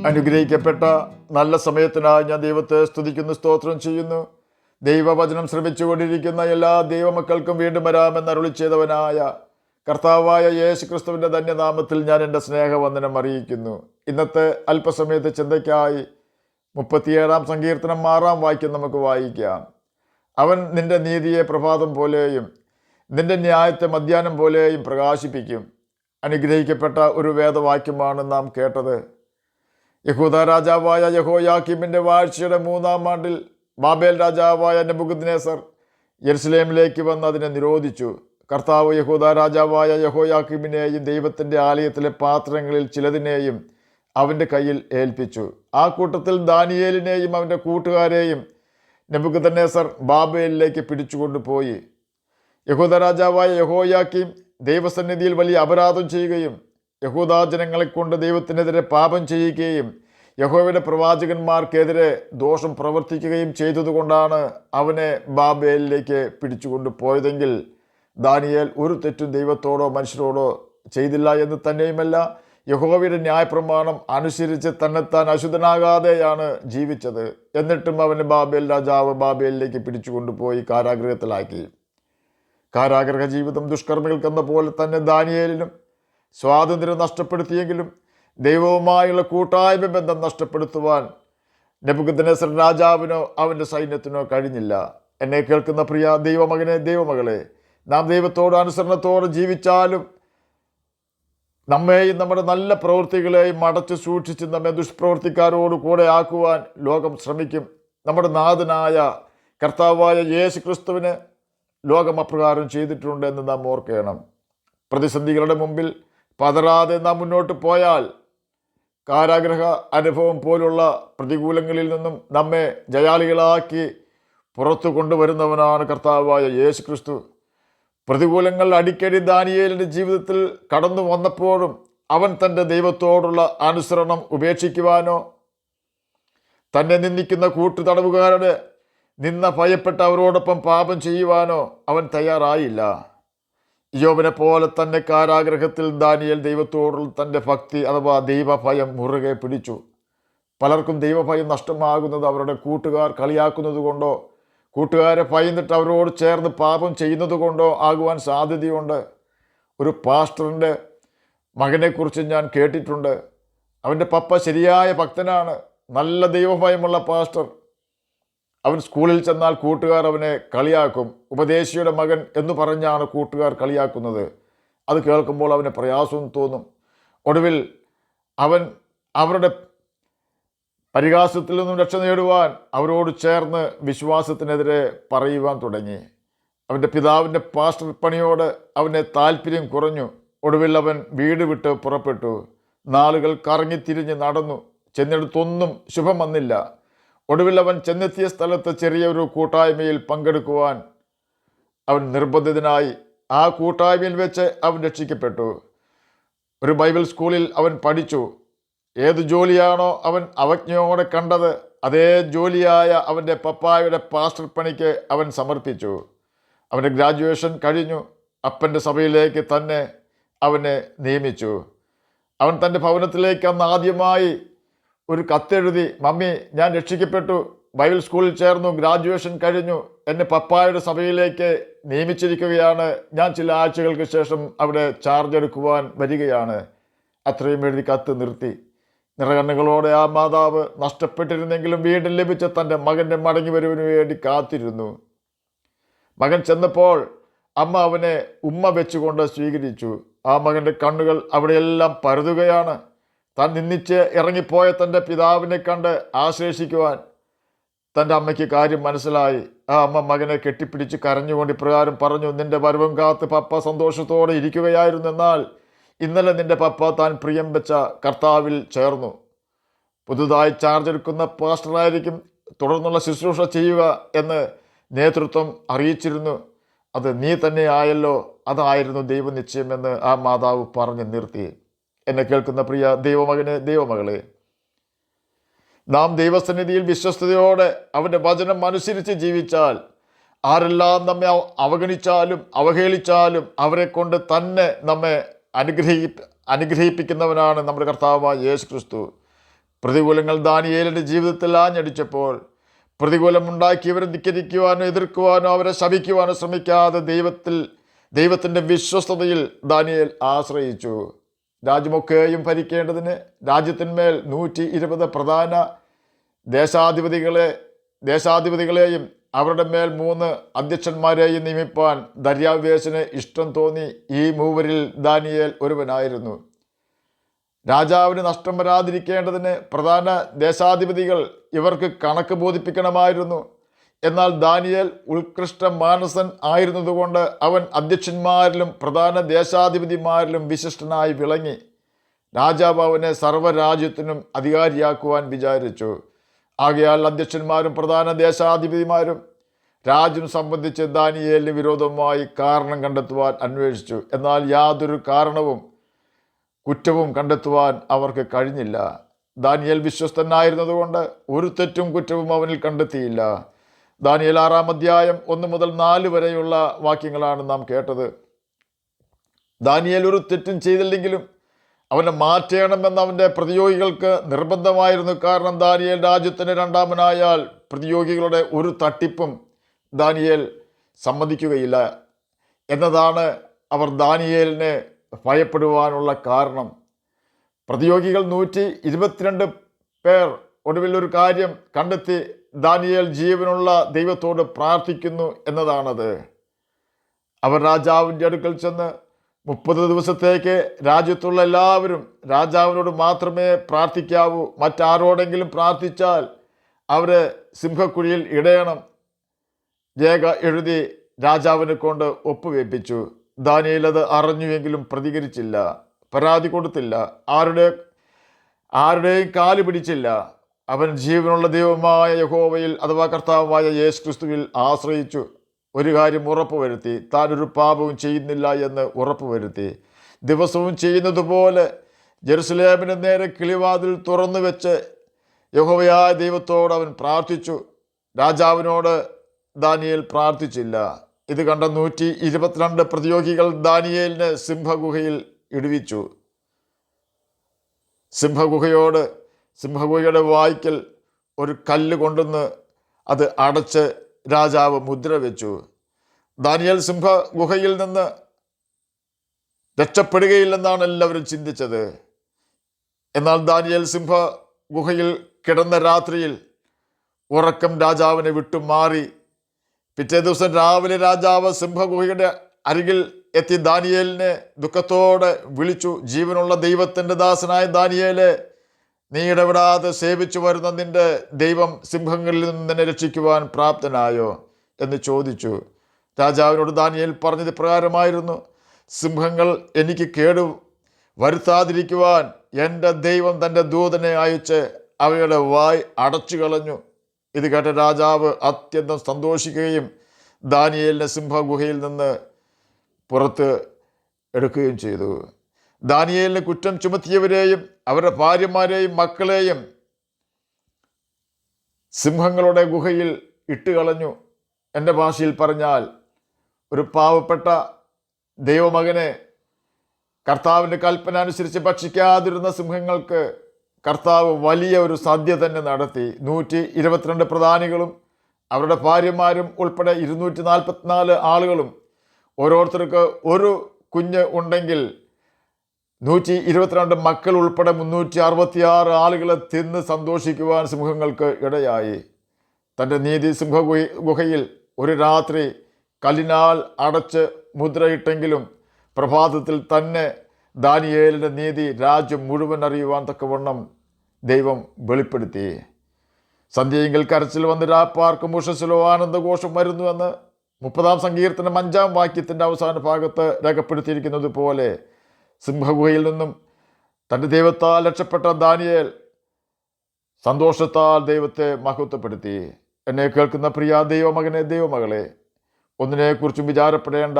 അനുഗ്രഹിക്കപ്പെട്ട നല്ല സമയത്തിനായി ഞാൻ ദൈവത്തെ സ്തുതിക്കുന്നു, സ്തോത്രം ചെയ്യുന്നു. ദൈവവചനം ശ്രമിച്ചുകൊണ്ടിരിക്കുന്ന എല്ലാ ദൈവമക്കൾക്കും വീണ്ടും വരാമെന്ന് അരുളി ചെയ്തവനായ കർത്താവായ യേശു ക്രിസ്തുവിൻ്റെ ധന്യനാമത്തിൽ ഞാൻ എൻ്റെ സ്നേഹവന്ദനം അറിയിക്കുന്നു. ഇന്നത്തെ അല്പസമയത്തെ ചിന്തയ്ക്കായി 37 സങ്കീർത്തനം 6 വാക്യം നമുക്ക് വായിക്കാം. അവൻ നിന്റെ നീതിയെ പ്രഭാതം പോലെയും നിന്റെ ന്യായത്തെ മധ്യാഹ്നം പോലെയും പ്രകാശിപ്പിക്കും. അനുഗ്രഹിക്കപ്പെട്ട ഒരു വേദവാക്യമാണ് നാം കേട്ടത്. യഹൂദ രാജാവായ യഹോയാക്കീമിൻ്റെ വാഴ്ചയുടെ 3-ാം ആണ്ടിൽ ബാബേൽ രാജാവായ നെബൂഖദ്നേസർ യെരുശലേമിലേക്ക് വന്ന് അതിനെ നിരോധിച്ചു. കർത്താവ് യഹൂദ രാജാവായ യഹോയാക്കീമിനെയും ദൈവത്തിൻ്റെ ആലയത്തിലെ പാത്രങ്ങളിൽ ചിലതിനെയും അവൻ്റെ കയ്യിൽ ഏൽപ്പിച്ചു. ആ കൂട്ടത്തിൽ ദാനിയേലിനെയും അവൻ്റെ കൂട്ടുകാരെയും നെബൂഖദ്നേസർ ബാബേലിലേക്ക് പിടിച്ചുകൊണ്ടുപോയി. യഹൂദ രാജാവായ യഹോയാക്കീം ദൈവസന്നിധിയിൽ വലിയ അപരാധം ചെയ്യുകയും യഹൂദ ജനങ്ങളെ കൊണ്ട് ദൈവത്തിനെതിരെ പാപം ചെയ്യുകയും യഹോവയുടെ പ്രവാചകന്മാർക്കെതിരെ ദോഷം പ്രവർത്തിക്കുകയും ചെയ്തതുകൊണ്ടാണ് അവനെ ബാബേലിലേക്ക് പിടിച്ചുകൊണ്ട് പോയതെങ്കിൽ ദാനിയേൽ ഒരു തെറ്റും ദൈവത്തോടോ മനുഷ്യരോടോ ചെയ്തില്ല എന്ന് തന്നെയുമല്ല, യഹോവയുടെ ന്യായപ്രമാണം അനുസരിച്ച് തന്നെത്താൻ അശുദ്ധനാകാതെയാണ് ജീവിച്ചത്. എന്നിട്ടും അവന് ബാബേൽ രാജാവ് ബാബേലിലേക്ക് പിടിച്ചുകൊണ്ടുപോയി കാരാഗൃഹത്തിലാക്കി. കാരാഗ്രഹ ജീവിതം ദുഷ്കർമ്മികൾക്കെന്ന പോലെ തന്നെ ദാനിയേലിനും സ്വാതന്ത്ര്യം നഷ്ടപ്പെടുത്തിയെങ്കിലും ദൈവവുമായുള്ള കൂട്ടായ്മ ബന്ധം നഷ്ടപ്പെടുത്തുവാൻ നെബൂഖദ്നേസർ രാജാവിനോ അവൻ്റെ സൈന്യത്തിനോ കഴിഞ്ഞില്ല. എന്നെ കേൾക്കുന്ന പ്രിയ ദൈവമകനെ, ദൈവമകളെ, നാം ദൈവത്തോട് അനുസരണത്തോടെ ജീവിച്ചാലും നമ്മെയും നമ്മുടെ നല്ല പ്രവൃത്തികളെയും അടച്ചു സൂക്ഷിച്ച് നമ്മെ ദുഷ്പ്രവൃത്തിക്കാരോട് കൂടെ ആക്കുവാൻ ലോകം ശ്രമിക്കും. നമ്മുടെ നാഥനായ കർത്താവായ യേശു ക്രിസ്തുവിന് ലോകം അപ്രകാരം ചെയ്തിട്ടുണ്ട് എന്ന് നാം ഓർക്കണം. പ്രതിസന്ധികളുടെ മുമ്പിൽ പതറാതെ നാം മുന്നോട്ട് പോയാൽ കാരാഗ്രഹ അനുഭവം പോലുള്ള പ്രതികൂലങ്ങളിൽ നിന്നും നമ്മെ ജയാളികളാക്കി പുറത്തു കൊണ്ടുവരുന്നവനാണ് കർത്താവായ യേശു ക്രിസ്തു. പ്രതികൂലങ്ങൾ അടിക്കടി ദാനിയേലിൻ്റെ ജീവിതത്തിൽ കടന്നു വന്നപ്പോഴും അവൻ തൻ്റെ ദൈവത്തോടുള്ള അനുസരണം ഉപേക്ഷിക്കുവാനോ തന്നെ നിന്ദിക്കുന്ന കൂട്ടുതടവുകാരുടെ നിന്ന ഭയപ്പെട്ട് അവരോടൊപ്പം പാപം ചെയ്യുവാനോ അവൻ തയ്യാറായില്ല. യോബിനെ പോലെ തന്നെ കാരാഗ്രഹത്തിൽ ദാനിയേൽ ദൈവത്തോടുള്ള തൻ്റെ ഭക്തി അഥവാ ദൈവഭയം മുറുകെ പിടിച്ചു. പലർക്കും ദൈവഭയം നഷ്ടമാകുന്നത് അവരുടെ കൂട്ടുകാർ കളിയാക്കുന്നത് കൊണ്ടോ കൂട്ടുകാരെ ഭയന്നിട്ട് അവരോട് ചേർന്ന് പാപം ചെയ്യുന്നത് കൊണ്ടോ ആകുവാൻ സാധ്യതയുണ്ട്. ഒരു പാസ്റ്ററിൻ്റെ മകനെക്കുറിച്ച് ഞാൻ കേട്ടിട്ടുണ്ട്. അവൻ്റെ പപ്പ ശരിയായ ഭക്തനാണ്, നല്ല ദൈവഭയമുള്ള പാസ്റ്റർ. അവൻ സ്കൂളിൽ ചെന്നാൽ കൂട്ടുകാർ അവനെ കളിയാക്കും. ഉപദേശിയുടെ മകൻ എന്ന് പറഞ്ഞാണ് കൂട്ടുകാർ കളിയാക്കുന്നത്. അത് കേൾക്കുമ്പോൾ അവന് പ്രയാസവും തോന്നും. ഒടുവിൽ അവൻ അവരുടെ പരിഹാസത്തിൽ നിന്നും രക്ഷ നേടുവാൻ അവരോട് ചേർന്ന് വിശ്വാസത്തിനെതിരെ പറയുവാൻ തുടങ്ങി. അവൻ്റെ പിതാവിൻ്റെ പാസ്റ്റർ പണിയോട് അവന് താല്പര്യം കുറഞ്ഞു. ഒടുവിൽ അവൻ വീട് വിട്ട് പുറപ്പെട്ടു. നാളുകൾ കറങ്ങിത്തിരിഞ്ഞ് നടന്നു. ചെന്നിടത്തൊന്നും ശുഭം വന്നില്ല. ഒടുവിൽ അവൻ ചെന്നെത്തിയ സ്ഥലത്ത് ചെറിയൊരു കൂട്ടായ്മയിൽ പങ്കെടുക്കുവാൻ അവൻ നിർബന്ധിതനായി. ആ കൂട്ടായ്മയിൽ വെച്ച് അവൻ രക്ഷിക്കപ്പെട്ടു. ഒരു ബൈബിൾ സ്കൂളിൽ അവൻ പഠിച്ചു. ഏത് ജോലിയാണോ അവൻ അവജ്ഞയോടെ കണ്ടത്, അതേ ജോലിയായ അവൻ്റെ പപ്പായുടെ പാസ്റ്റർ പണിക്ക് അവൻ സമർപ്പിച്ചു. അവൻ്റെ ഗ്രാജുവേഷൻ കഴിഞ്ഞു. അപ്പൻ്റെ സഭയിലേക്ക് തന്നെ അവനെ നിയമിച്ചു. അവൻ തൻ്റെ ഭവനത്തിലേക്ക് അന്ന് ആദ്യമായി ഒരു കത്തെഴുതി, മമ്മി, ഞാൻ രക്ഷിക്കപ്പെട്ടു, ബൈബിൾ സ്കൂളിൽ ചേർന്നു, ഗ്രാജുവേഷൻ കഴിഞ്ഞു, എന്നെ പപ്പായുടെ സഭയിലേക്ക് നിയമിച്ചിരിക്കുകയാണ്, ഞാൻ ചില ആഴ്ചകൾക്ക് ശേഷം അവിടെ ചാർജ് എടുക്കുവാൻ വരികയാണ്. അത്രയും എഴുതി കത്ത് നിർത്തി. നിറകണ്ണുകളോടെ ആ മാതാവ് നഷ്ടപ്പെട്ടിരുന്നെങ്കിലും വീണ്ടും ലഭിച്ച തൻ്റെ മകൻ്റെ മടങ്ങി വരവിന് വേണ്ടി കാത്തിരുന്നു. മകൻ ചെന്നപ്പോൾ അമ്മ അവനെ ഉമ്മ വെച്ചുകൊണ്ട് സ്വീകരിച്ചു. ആ മകൻ്റെ കണ്ണുകൾ അവിടെയെല്ലാം പരതുകയാണ്. താൻ നിന്നിച്ച് ഇറങ്ങിപ്പോയ തൻ്റെ പിതാവിനെ കണ്ട് ആശ്ലേഷിക്കുവാൻ തൻ്റെ അമ്മയ്ക്ക് കാര്യം മനസ്സിലായി. ആ അമ്മ മകനെ കെട്ടിപ്പിടിച്ച് കരഞ്ഞുകൊണ്ട് ഇപ്രകാരം പറഞ്ഞു, നിന്റെ വരവും കാത്ത് പപ്പ സന്തോഷത്തോടെ ഇരിക്കുകയായിരുന്നു. എന്നാൽ ഇന്നലെ നിന്റെ പപ്പ താൻ പ്രിയം വെച്ച കർത്താവിൽ ചേർന്നു. പുതുതായി ചാർജ് എടുക്കുന്ന പാസ്റ്ററായിരിക്കും തുടർന്നുള്ള ശുശ്രൂഷ ചെയ്യുക എന്ന് നേതൃത്വം അറിയിച്ചിരുന്നു. അത് നീ തന്നെ ആയല്ലോ, അതായിരുന്നു ദൈവനിശ്ചയമെന്ന് ആ മാതാവ് പറഞ്ഞു നിർത്തി. എന്നെ കേൾക്കുന്ന പ്രിയ ദൈവമകനെ, ദൈവമകളെ, നാം ദൈവസന്നിധിയിൽ വിശ്വസ്തയോടെ അവൻ്റെ വചനം അനുസരിച്ച് ജീവിച്ചാൽ ആരെല്ലാം നമ്മെ അവഗണിച്ചാലും അവഹേളിച്ചാലും അവരെ കൊണ്ട് തന്നെ നമ്മെ അനുഗ്രഹിപ്പിക്കുന്നവനാണ് നമ്മുടെ കർത്താവായ യേശു ക്രിസ്തു. പ്രതികൂലങ്ങൾ ദാനിയേലിൻ്റെ ജീവിതത്തിൽ ആഞ്ഞടിച്ചപ്പോൾ പ്രതികൂലമുണ്ടാക്കിയവരെ ധിക്കരിക്കുവാനോ എതിർക്കുവാനോ അവരെ ശപിക്കുവാനോ ശ്രമിക്കാതെ ദൈവത്തിൻ്റെ വിശ്വസ്തതയിൽ ദാനിയേൽ ആശ്രയിച്ചു. രാജ്യമൊക്കെയും ഭരിക്കേണ്ടതിന് രാജ്യത്തിന്മേൽ 120 പ്രധാന ദേശാധിപതികളെയും അവരുടെ മേൽ 3 അധ്യക്ഷന്മാരെയും നിയമിപ്പാൻ ദര്യാവേശന് ഇഷ്ടം തോന്നി. ഈ മൂവരിൽ ദാനിയേൽ ഒരുവനായിരുന്നു. രാജാവിന് നഷ്ടം വരാതിരിക്കേണ്ടതിന് പ്രധാന ദേശാധിപതികൾ ഇവർക്ക് കണക്ക് ബോധിപ്പിക്കണമായിരുന്നു. എന്നാൽ ദാനിയേൽ ഉത്കൃഷ്ട മാനസൻ ആയിരുന്നതുകൊണ്ട് അവൻ അധ്യക്ഷന്മാരിലും പ്രധാന ദേശാധിപതിമാരിലും വിശിഷ്ടനായി വിളങ്ങി. രാജാവ് അവനെ സർവ്വരാജ്യത്തിനും അധികാരിയാക്കുവാൻ വിചാരിച്ചു. ആകയാൽ അധ്യക്ഷന്മാരും പ്രധാന ദേശാധിപതിമാരും രാജ്യം സംബന്ധിച്ച് ദാനിയേലിന് വിരോധമായി കാരണം കണ്ടെത്തുവാൻ അന്വേഷിച്ചു. എന്നാൽ യാതൊരു കുറ്റവും കണ്ടെത്തുവാൻ അവർക്ക് കഴിഞ്ഞില്ല. ദാനിയേൽ വിശ്വസ്തനായിരുന്നതുകൊണ്ട് ഒരു തെറ്റും കുറ്റവും അവനിൽ കണ്ടെത്തിയില്ല. ദാനിയേൽ 6-ാം അധ്യായം 1 മുതൽ 4 വരെയുള്ള വാക്യങ്ങളാണ് നാം കേട്ടത്. ദാനിയേൽ ഒരു തെറ്റും ചെയ്തില്ലെങ്കിലും അവനെ മാറ്റണമെന്ന് അവൻ്റെ പ്രതിയോഗികൾക്ക് നിർബന്ധമായിരുന്നു. കാരണം ദാനിയേൽ രാജ്യത്തിന് രണ്ടാമനായാൽ പ്രതിയോഗികളുടെ ഒരു തട്ടിപ്പും ദാനിയേൽ സമ്മതിക്കുകയില്ല എന്നതാണ് അവർ ദാനിയേലിനെ ഭയപ്പെടുവാനുള്ള കാരണം. പ്രതിയോഗികൾ 122 പേർ ഒടുവിൽ ഒരു കാര്യം കണ്ടെത്തി. ദാനിയേൽ ജീവനുള്ള ദൈവത്തോട് പ്രാർത്ഥിക്കുന്നു എന്നതാണത്. അവർ രാജാവിൻ്റെ അടുക്കൽ ചെന്ന് 30 ദിവസത്തേക്ക് രാജ്യത്തുള്ള എല്ലാവരും രാജാവിനോട് മാത്രമേ പ്രാർത്ഥിക്കാവൂ, മറ്റാരോടെങ്കിലും പ്രാർത്ഥിച്ചാൽ അവരെ സിംഹക്കുഴിയിൽ ഇടയണം രേഖ എഴുതി രാജാവിനെ കൊണ്ട് ഒപ്പുവെപ്പിച്ചു. ദാനിയേൽ അത് അറിഞ്ഞുവെങ്കിലും പ്രതികരിച്ചില്ല, പരാതി കൊടുത്തില്ല, ആരുടെയും കാല് പിടിച്ചില്ല. അവൻ ജീവനുള്ള ദൈവമായ യഹോവയിൽ അഥവാ കർത്താവായ യേശുക്രിസ്തുവിൽ ആശ്രയിച്ചു. ഒരു കാര്യം ഉറപ്പുവരുത്തി, താനൊരു പാപവും ചെയ്യുന്നില്ല എന്ന് ഉറപ്പുവരുത്തി. ദിവസവും ചെയ്യുന്നത് പോലെ ജെറുസലേമിന് നേരെ കിളിവാതിൽ തുറന്നു വെച്ച് യഹോവയായ ദൈവത്തോട് അവൻ പ്രാർത്ഥിച്ചു. രാജാവിനോട് ദാനിയേൽ പ്രാർത്ഥിച്ചില്ല. ഇത് കണ്ട 122 പ്രതിയോഗികൾ ദാനിയേലിനെ സിംഹഗുഹയിൽ ഇടുവിച്ചു. സിംഹഗുഹയുടെ വായ്ക്കൽ ഒരു കല്ല് കൊണ്ടുവന്ന് അത് അടച്ച് രാജാവ് മുദ്ര വെച്ചു. ദാനിയേൽ സിംഹഗുഹയിൽ നിന്ന് രക്ഷപ്പെടുകയില്ലെന്നാണ് എല്ലാവരും ചിന്തിച്ചത്. എന്നാൽ ദാനിയേൽ സിംഹഗുഹയിൽ കിടന്ന രാത്രിയിൽ ഉറക്കം രാജാവിനെ വിട്ടുമാറി. പിറ്റേ ദിവസം രാവിലെ രാജാവ് സിംഹഗുഹയുടെ അരികിൽ എത്തി ദാനിയേലിനെ ദുഃഖത്തോടെ വിളിച്ചു. ജീവനുള്ള ദൈവത്തിൻ്റെ ദാസനായ ദാനിയേലെ, നീ ഇടപെടാതെ സേവിച്ചു വരുന്ന നിന്റെ ദൈവം സിംഹങ്ങളിൽ നിന്ന് നിന്നെ രക്ഷിക്കുവാൻ പ്രാപ്തനായോ എന്ന് ചോദിച്ചു. രാജാവിനോട് ദാനിയേൽ പറഞ്ഞത് പ്രകാരമായിരുന്നു. സിംഹങ്ങൾ എനിക്ക് കേടു വരുത്താതിരിക്കുവാൻ എൻ്റെ ദൈവം തൻ്റെ ദൂതനെ അയച്ച് അവയുടെ വായ് അടച്ചു കളഞ്ഞു. ഇത് കേട്ട രാജാവ് അത്യന്തം സന്തോഷിക്കുകയും ദാനിയേലിനെ സിംഹഗുഹയിൽ നിന്ന് പുറത്ത് എടുക്കുകയും ചെയ്തു. ദാനിയേലിന് കുറ്റം ചുമത്തിയവരെയും അവരുടെ ഭാര്യമാരെയും മക്കളെയും സിംഹങ്ങളുടെ ഗുഹയിൽ ഇട്ടുകളഞ്ഞു. എൻ്റെ ഭാഷയിൽ പറഞ്ഞാൽ, ഒരു പാവപ്പെട്ട ദൈവമകനെ കർത്താവിൻ്റെ കൽപ്പന അനുസരിച്ച് ഭക്ഷിക്കാതിരുന്ന സിംഹങ്ങൾക്ക് കർത്താവ് വലിയ ഒരു സദ്യ തന്നെ നടത്തി. 122 പ്രധാനികളും അവരുടെ ഭാര്യമാരും ഉൾപ്പെടെ 244 ആളുകളും, ഓരോരുത്തർക്ക് ഒരു കുഞ്ഞ് ഉണ്ടെങ്കിൽ 122 മക്കൾ ഉൾപ്പെടെ 366 ആളുകളെ തിന്ന് സന്തോഷിക്കുവാൻ സിംഹങ്ങൾക്ക് ഇടയായി. തൻ്റെ നീതി സിംഹഗുഹയിൽ ഒരു രാത്രി കല്ലിനാൽ അടച്ച് മുദ്രയിട്ടെങ്കിലും പ്രഭാതത്തിൽ തന്നെ ദാനിയേലിൻ്റെ നീതി രാജ്യം മുഴുവൻ അറിയുവാൻ തക്കവണ്ണം ദൈവം വെളിപ്പെടുത്തി. സന്ധ്യയെങ്കിൽ കരച്ചിൽ വന്ന് രാപ്പാർക്കും ഉഷസ്സിലോ ആനന്ദഘോഷം വരുന്നുവെന്ന് 30-ാം സങ്കീർത്തനം 5-ാം വാക്യത്തിൻ്റെ അവസാന ഭാഗത്ത് രേഖപ്പെടുത്തിയിരിക്കുന്നത് പോലെ സിംഹഗുഹയിൽ നിന്നും തൻ്റെ ദൈവത്താൽ രക്ഷപ്പെട്ട ദാനിയേൽ സന്തോഷത്താൽ ദൈവത്തെ മഹത്വപ്പെടുത്തി. എന്നെ കേൾക്കുന്ന പ്രിയ ദൈവമകനെ, ദൈവമകളെ, ഒന്നിനെക്കുറിച്ചും വിചാരപ്പെടേണ്ട.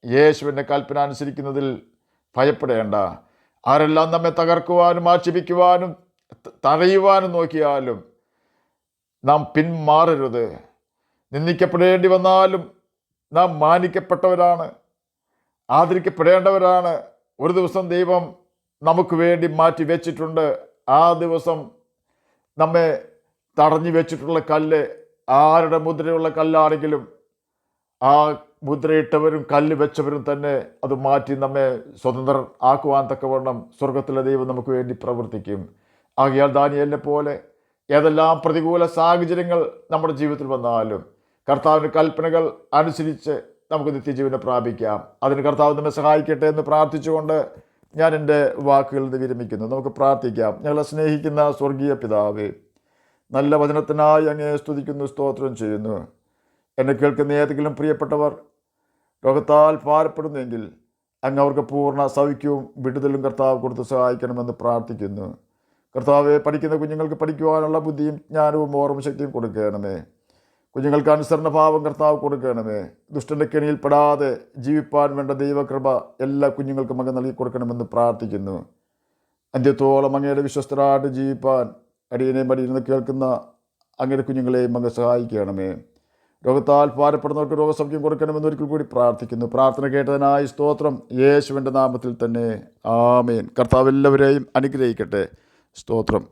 യേശുവിൻ്റെ കൽപ്പന അനുസരിക്കുന്നതിൽ ഭയപ്പെടേണ്ട. ആരെല്ലാം നമ്മെ തകർക്കുവാനും ആക്ഷേപിക്കുവാനും തടയുവാനും നോക്കിയാലും നാം പിന്മാറരുത്. നിന്ദിക്കപ്പെടേണ്ടി വന്നാലും നാം മാനിക്കപ്പെട്ടവരാണ്, ആദരിക്കപ്പെടേണ്ടവരാണ്. ഒരു ദിവസം ദൈവം നമുക്ക് വേണ്ടി മാറ്റി വെച്ചിട്ടുണ്ട്. ആ ദിവസം നമ്മെ തടഞ്ഞു വെച്ചിട്ടുള്ള കല്ല് ആരുടെ മുദ്രയുള്ള കല്ലാണെങ്കിലും ആ മുദ്രയിട്ടവരും കല്ല് വെച്ചവരും തന്നെ അത് മാറ്റി നമ്മെ സ്വതന്ത്രർ ആക്കുവാൻ തക്കവണ്ണം സ്വർഗത്തിലെ ദൈവം നമുക്ക് വേണ്ടി പ്രവർത്തിക്കും. ആകയാൽ ദാനിയേലിനെ പോലെ ഏതെല്ലാം പ്രതികൂല സാഹചര്യങ്ങൾ നമ്മുടെ ജീവിതത്തിൽ വന്നാലും കർത്താവിൻ്റെ കൽപ്പനകൾ അനുസരിച്ച് നമുക്ക് നിത്യജീവനെ പ്രാപിക്കാം. അതിന് കർത്താവ് നമ്മെ സഹായിക്കട്ടെ എന്ന് പ്രാർത്ഥിച്ചുകൊണ്ട് ഞാൻ എൻ്റെ വാക്കുകളിൽ നിന്ന് വിരമിക്കുന്നു. നമുക്ക് പ്രാർത്ഥിക്കാം. ഞങ്ങളെ സ്നേഹിക്കുന്ന സ്വർഗീയ പിതാവേ, നല്ല വചനത്തിനായി അങ്ങേ സ്തുതിക്കുന്നു, സ്തോത്രം ചെയ്യുന്നു. എന്നെ കേൾക്കുന്ന ഏതെങ്കിലും പ്രിയപ്പെട്ടവർ രോഗത്താൽ ഭാരപ്പെടുന്നെങ്കിൽ അങ്ങ് അവർക്ക് പൂർണ്ണ സൗഖ്യവും വിടുതലും കർത്താവ് കൊടുത്ത് സഹായിക്കണമെന്ന് പ്രാർത്ഥിക്കുന്നു. കർത്താവെ, പഠിക്കുന്ന കുഞ്ഞുങ്ങൾക്ക് പഠിക്കുവാനുള്ള ബുദ്ധിയും ജ്ഞാനവും ഓർമ്മശക്തിയും കൊടുക്കണമേ. കുഞ്ഞുങ്ങൾക്ക് അനുസരണഭാവം കർത്താവ് കൊടുക്കണമേ. ദുഷ്ടൻ്റെ കെണിയിൽപ്പെടാതെ ജീവിപ്പാൻ വേണ്ട ദൈവകൃപ എല്ലാ കുഞ്ഞുങ്ങൾക്കും അങ്ങ് നൽകി കൊടുക്കണമെന്ന് പ്രാർത്ഥിക്കുന്നു. അന്ത്യത്തോളം അങ്ങയുടെ വിശ്വസ്തരായിട്ട് ജീവിപ്പാൻ അടിയനെയും അടിയിരുന്ന് കേൾക്കുന്ന അങ്ങയുടെ കുഞ്ഞുങ്ങളെയും അങ്ങ് സഹായിക്കണമേ. രോഗത്താൽ ഭാരപ്പെടുന്നവർക്ക് രോഗസൗഖ്യം കൊടുക്കണമെന്ന് ഒരിക്കൽ കൂടി പ്രാർത്ഥിക്കുന്നു. പ്രാർത്ഥന കേട്ടതിനായി സ്തോത്രം. യേശുവിൻ്റെ നാമത്തിൽ തന്നെ ആമേൻ. കർത്താവ് എല്ലാവരെയും അനുഗ്രഹിക്കട്ടെ. സ്തോത്രം.